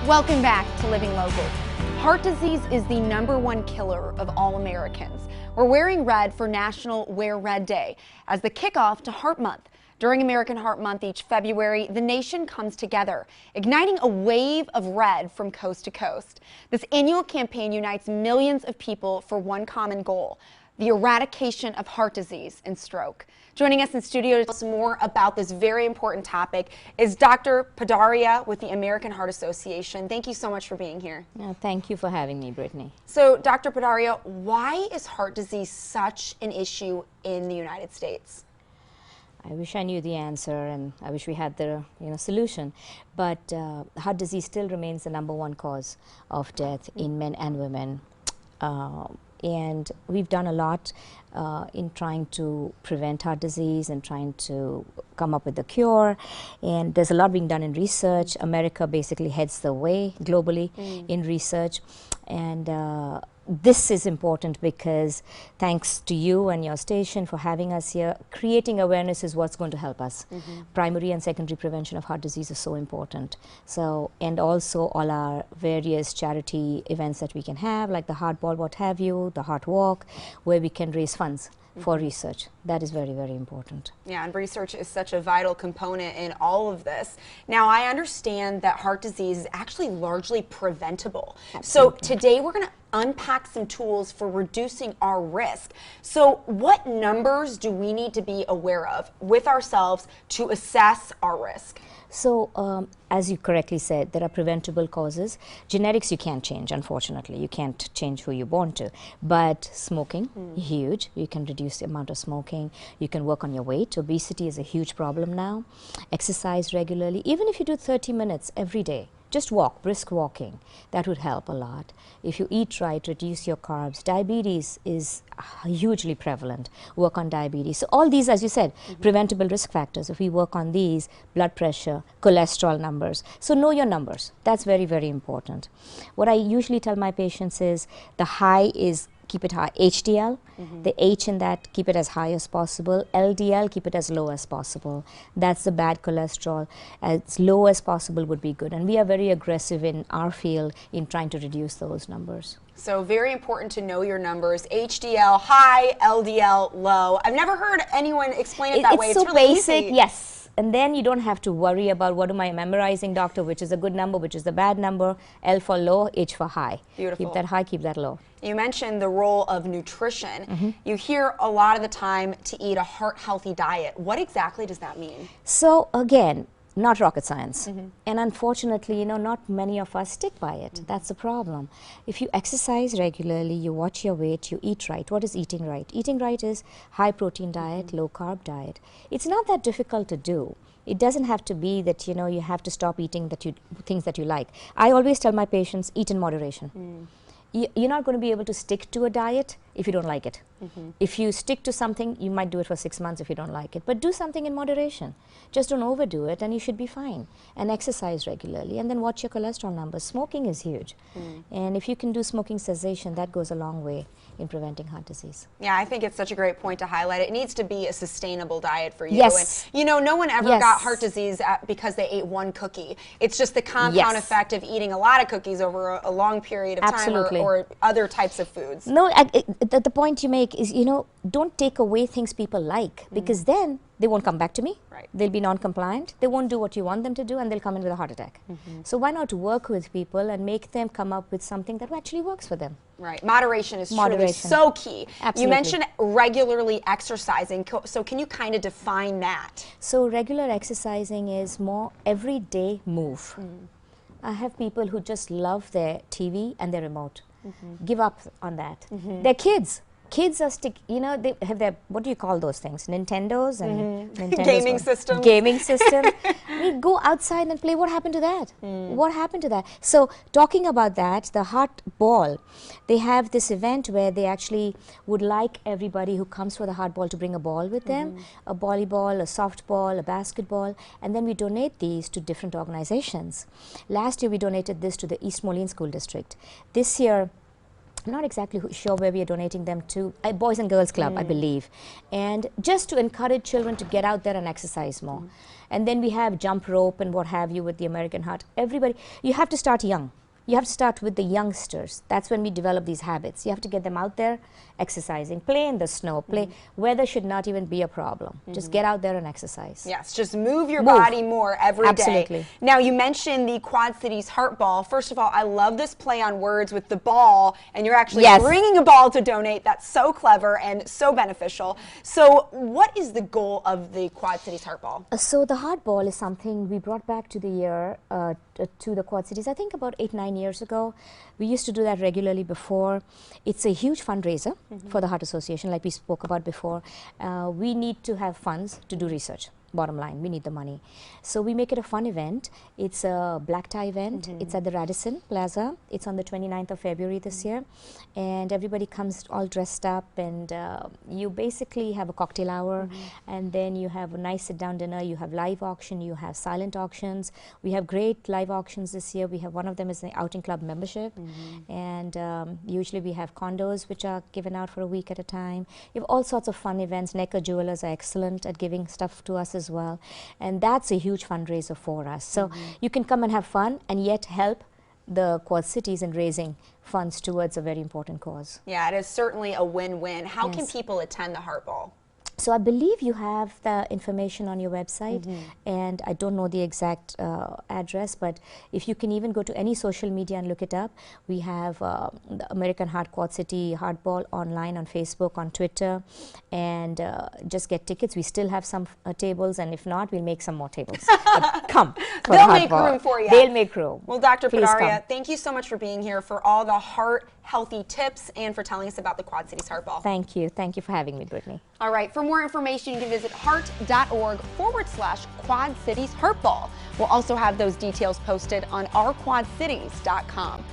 Welcome back to Living Local. Heart disease is the #1 killer of all Americans. We're wearing red for National Wear Red Day as the kickoff to Heart Month. During American Heart Month each February, the nation comes together, igniting a wave of red from coast to coast. This annual campaign unites millions of people for one common goal: the eradication of heart disease and stroke. Joining us in studio to tell us more about this very important topic is Dr. Padaria with the American Heart Association. Thank you so much for being here. Thank you for having me, Brittany. So, Dr. Padaria, why is heart disease such an issue in the United States? I wish I knew the answer, and I wish we had the solution. But heart disease still remains the #1 cause of death in men and women. And we've done a lot in trying to prevent heart disease and trying to come up with a cure. And there's a lot being done in research. America basically heads the way globally in research. And this is important because thanks to you and your station for having us here, creating awareness is what's going to help us. Primary and secondary prevention of heart disease is so important. So, and also all our various charity events that we can have, like the Heart Ball, what have you, the Heart Walk, where we can raise funds for research. That is very, very important. Yeah, and research is such a vital component in all of this. Now, I understand that heart disease is actually largely preventable. Absolutely. So today we're going to unpack some tools for reducing our risk. So what numbers do we need to be aware of with ourselves to assess our risk? So, as you correctly said, there are preventable causes. Genetics you can't change, unfortunately. You can't change who you're born to. But smoking, huge. You can reduce the amount of smoking. You can work on your weight. Obesity is a huge problem now. Exercise regularly. Even if you do 30 minutes every day, just walk, brisk walking, that would help a lot. If you eat right, reduce your carbs. Diabetes is hugely prevalent. Work on diabetes. So all these, as you said, preventable risk factors. If we work on these, blood pressure, cholesterol numbers. So know your numbers. That's very, very important. What I usually tell my patients is the high is keep it high. HDL, the H in that, keep it as high as possible. LDL, keep it as low as possible. That's the bad cholesterol. As low as possible would be good. And we are very aggressive in our field in trying to reduce those numbers. So very important to know your numbers. HDL high, LDL low. I've never heard anyone explain it that way. It's so really basic, easy. yes. And then you don't have to worry about what am I memorizing, doctor, which is a good number, which is the bad number. L for low, H for high. Beautiful. Keep that high, keep that low. You mentioned the role of nutrition. You hear a lot of the time to eat a heart-healthy diet. What exactly does that mean? So again, not rocket science. And unfortunately, not many of us stick by it. That's the problem. If you exercise regularly, you watch your weight, you eat right. What is eating right? Eating right is high protein diet, low carb diet. It's not that difficult to do. It doesn't have to be that you have to stop eating things that you like. I always tell my patients, eat in moderation. You're not going to be able to stick to a diet if you don't like it. If you stick to something, you might do it for 6 months if you don't like it. But do something in moderation. Just don't overdo it and you should be fine. And exercise regularly and then watch your cholesterol numbers. Smoking is huge. And if you can do smoking cessation, that goes a long way in preventing heart disease. Yeah, I think it's such a great point to highlight. It needs to be a sustainable diet for you. Yes. And, no one ever got heart disease because they ate one cookie. It's just the compound effect of eating a lot of cookies over a long period of time or other types of foods. No, the point you make is, don't take away things people like because then they won't come back to me. Right. They'll be non-compliant. They won't do what you want them to do and they'll come in with a heart attack. So why not work with people and make them come up with something that actually works for them? Right. Moderation is truly so key. Absolutely. You mentioned regularly exercising. So can you kind of define that? So regular exercising is more everyday move. I have people who just love their TV and their remote. Give up on that. They're kids. Kids are they have their, what do you call those things? Nintendos and gaming systems. Gaming system. We go outside and play. What happened to that? What happened to that? So talking about that, the Heart Ball, they have this event where they actually would like everybody who comes for the Heart Ball to bring a ball with them, a volleyball, a softball, a basketball, and then we donate these to different organizations. Last year we donated this to the East Moline School District. This year I'm not exactly sure where we are donating them to, Boys and Girls Club, I believe. And just to encourage children to get out there and exercise more. And then we have jump rope and what have you with the American Heart. Everybody, you have to start young. You have to start with the youngsters. That's when we develop these habits. You have to get them out there exercising, play in the snow, play. Weather should not even be a problem. Just get out there and exercise. Yes, just move your body more every day. Absolutely. Now, you mentioned the Quad Cities Heart Ball. First of all, I love this play on words with the ball, and you're actually bringing a ball to donate. That's so clever and so beneficial. So what is the goal of the Quad Cities Heart Ball? So the Heart Ball is something we brought back to the year, to the Quad Cities, I think about 8-9 years ago. We used to do that regularly before. It's a huge fundraiser for the Heart Association, like we spoke about before. We need to have funds to do research. Bottom line, we need the money. So we make it a fun event. It's a black tie event. It's at the Radisson Plaza. It's on the 29th of February this year. And everybody comes all dressed up, and you basically have a cocktail hour, and then you have a nice sit-down dinner. You have live auction, you have silent auctions. We have great live auctions this year. We have one of them is the outing club membership, and usually we have condos which are given out for a week at a time. You have all sorts of fun events. Necker Jewelers are excellent at giving stuff to us as well, and that's a huge fundraiser for us. So you can come and have fun and yet help the Quad Cities in raising funds towards a very important cause. Yeah, it is certainly a win-win. How can people attend the Heart Ball? So I believe you have the information on your website, and I don't know the exact address, but if you can even go to any social media and look it up, we have the American Heart Quad City Heart Ball online on Facebook, on Twitter, and just get tickets. We still have some tables, and if not, we'll make some more tables. Come. They'll make room for you. They'll make room. Well, Dr. Padaria, thank you so much for being here, for all the heart healthy tips, and for telling us about the Quad Cities Heart Ball. Thank you. Thank you for having me, Brittany. All right, for more information, you can visit heart.org/Quad Cities Heart Ball. We'll also have those details posted on ourquadcities.com.